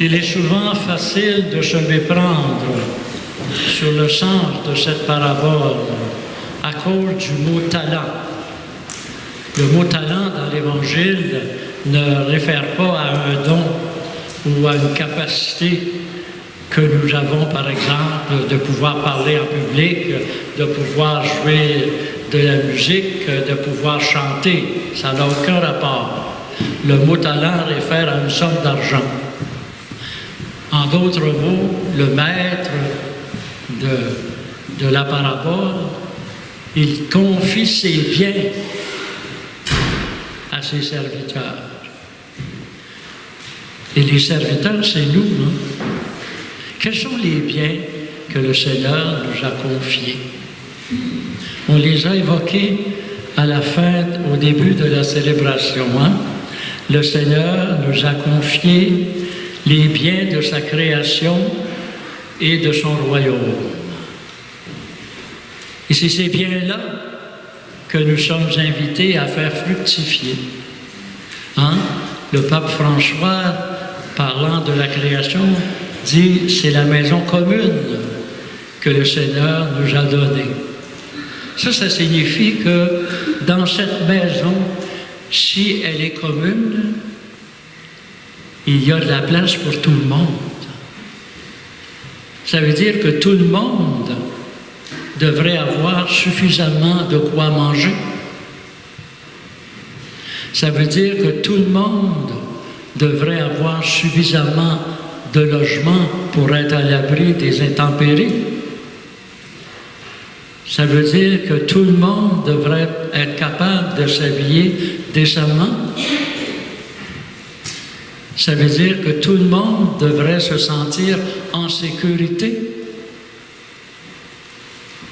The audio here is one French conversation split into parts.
Il est souvent facile de se méprendre sur le sens de cette parabole à cause du mot talent. Le mot talent dans l'Évangile ne réfère pas à un don ou à une capacité que nous avons, par exemple, de pouvoir parler en public, de pouvoir jouer de la musique, de pouvoir chanter. Ça n'a aucun rapport. Le mot talent réfère à une somme d'argent. En d'autres mots, le maître de la parabole, il confie ses biens à ses serviteurs. Et les serviteurs, c'est nous, non? Quels sont les biens que le Seigneur nous a confiés? On les a évoqués à la fin, au début de la célébration. Hein? Le Seigneur nous a confié les biens de sa création et de son royaume. Et c'est ces biens-là que nous sommes invités à faire fructifier. Hein? Le pape François, parlant de la création, dit « c'est la maison commune que le Seigneur nous a donnée ». Ça signifie que dans cette maison, si elle est commune, il y a de la place pour tout le monde. Ça veut dire que tout le monde devrait avoir suffisamment de quoi manger. Ça veut dire que tout le monde devrait avoir suffisamment de logements pour être à l'abri des intempéries. Ça veut dire que tout le monde devrait être capable de s'habiller décemment. Ça veut dire que tout le monde devrait se sentir en sécurité.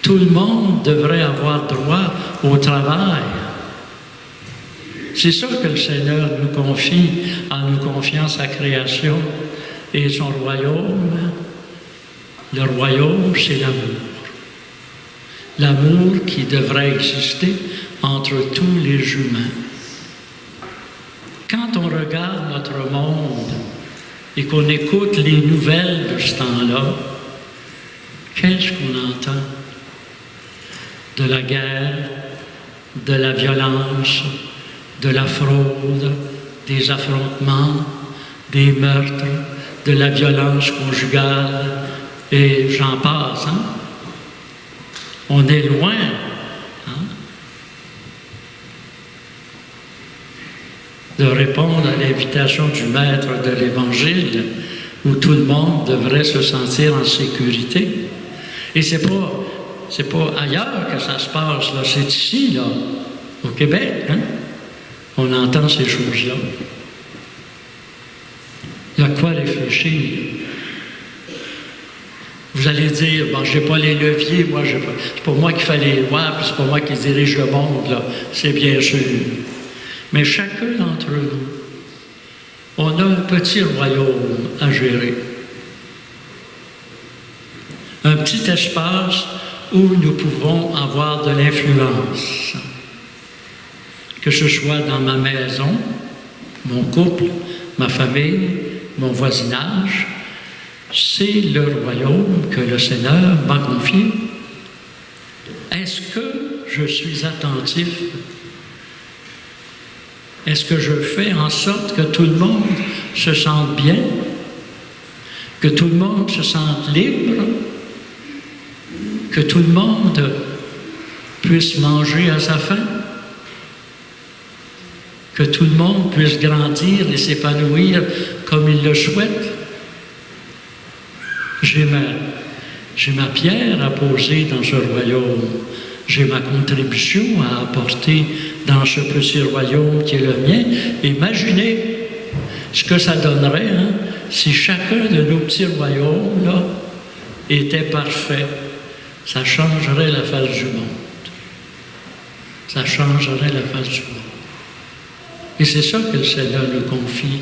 Tout le monde devrait avoir droit au travail. C'est ça que le Seigneur nous confie en nous confiant sa création et son royaume. Le royaume, c'est l'amour. L'amour qui devrait exister entre tous les humains. Quand on regarde notre monde et qu'on écoute les nouvelles de ce temps-là, qu'est-ce qu'on entend? De la guerre, de la violence, de la fraude, des affrontements, des meurtres, de la violence conjugale, et j'en passe. Hein? On est loin. Hein? De répondre à l'invitation du maître de l'Évangile, où tout le monde devrait se sentir en sécurité. Et c'est pas ailleurs que ça se passe, là. C'est ici, là, au Québec. Hein? On entend ces choses-là. Il y a quoi réfléchir. Vous allez dire, bon, j'ai pas les leviers, moi, c'est pas moi qui fais les lois, puis c'est pas moi qui dirige le monde, là. C'est bien sûr. Mais chacun d'entre nous, on a un petit royaume à gérer. Un petit espace où nous pouvons avoir de l'influence. Que ce soit dans ma maison, mon couple, ma famille, mon voisinage, c'est le royaume que le Seigneur m'a confié. Est-ce que je suis attentif? Est-ce que je fais en sorte que tout le monde se sente bien? Que tout le monde se sente libre? Que tout le monde puisse manger à sa faim? Que tout le monde puisse grandir et s'épanouir comme il le souhaite? J'ai ma pierre à poser dans ce royaume. J'ai ma contribution à apporter dans ce petit royaume qui est le mien. Imaginez ce que ça donnerait hein, si chacun de nos petits royaumes là, était parfait. Ça changerait la face du monde. Ça changerait la face du monde. Et c'est ça que le Seigneur nous confie.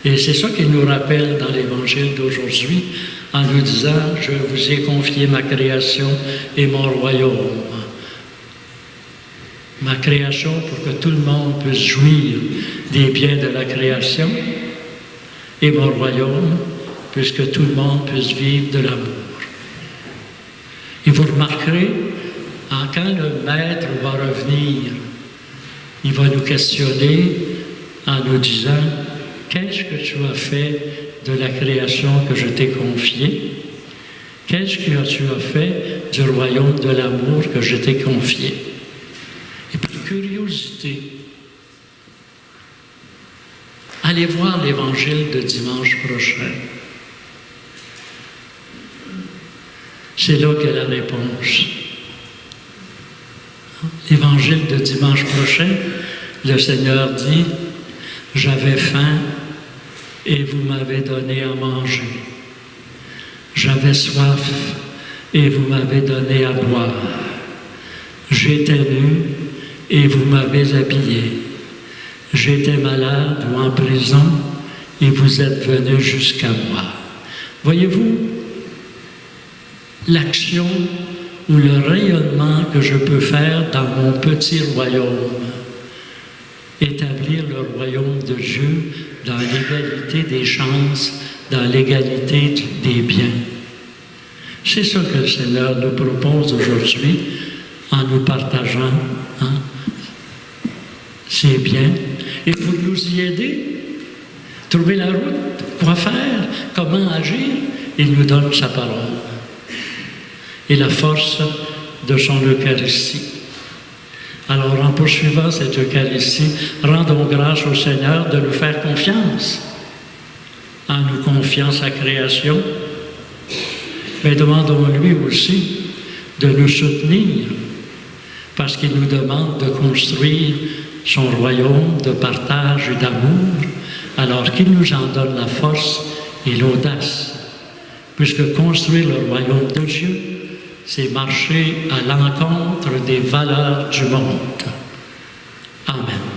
Et c'est ça qu'il nous rappelle dans l'Évangile d'aujourd'hui, en nous disant « Je vous ai confié ma création et mon royaume ». Ma création pour que tout le monde puisse jouir des biens de la création, et mon royaume puisque tout le monde puisse vivre de l'amour. Et vous remarquerez, quand le Maître va revenir, il va nous questionner en nous disant « Qu'est-ce que tu as fait de la création que je t'ai confiée? Qu'est-ce que tu as fait du royaume de l'amour que je t'ai confié? » Et par curiosité, allez voir l'Évangile de dimanche prochain. C'est là qu'est la réponse. L'Évangile de dimanche prochain, le Seigneur dit « J'avais faim et vous m'avez donné à manger. J'avais soif et vous m'avez donné à boire. J'étais nu et vous m'avez habillé. J'étais malade ou en prison et vous êtes venus jusqu'à moi. » Voyez-vous, l'action ou le rayonnement que je peux faire dans mon petit royaume, établir le royaume de Dieu dans l'égalité des chances, dans l'égalité des biens. C'est ça que le Seigneur nous propose aujourd'hui en nous partageant ses biens. Et pour nous y aider, trouver la route, quoi faire, comment agir, il nous donne sa parole et la force de son Eucharistie. Alors, en poursuivant cette Eucharistie, rendons grâce au Seigneur de nous faire confiance, en nous confiant sa création, mais demandons-lui aussi de nous soutenir, parce qu'il nous demande de construire son royaume de partage et d'amour, alors qu'il nous en donne la force et l'audace, puisque construire le royaume de Dieu, c'est marcher à l'encontre des valeurs du monde. Amen.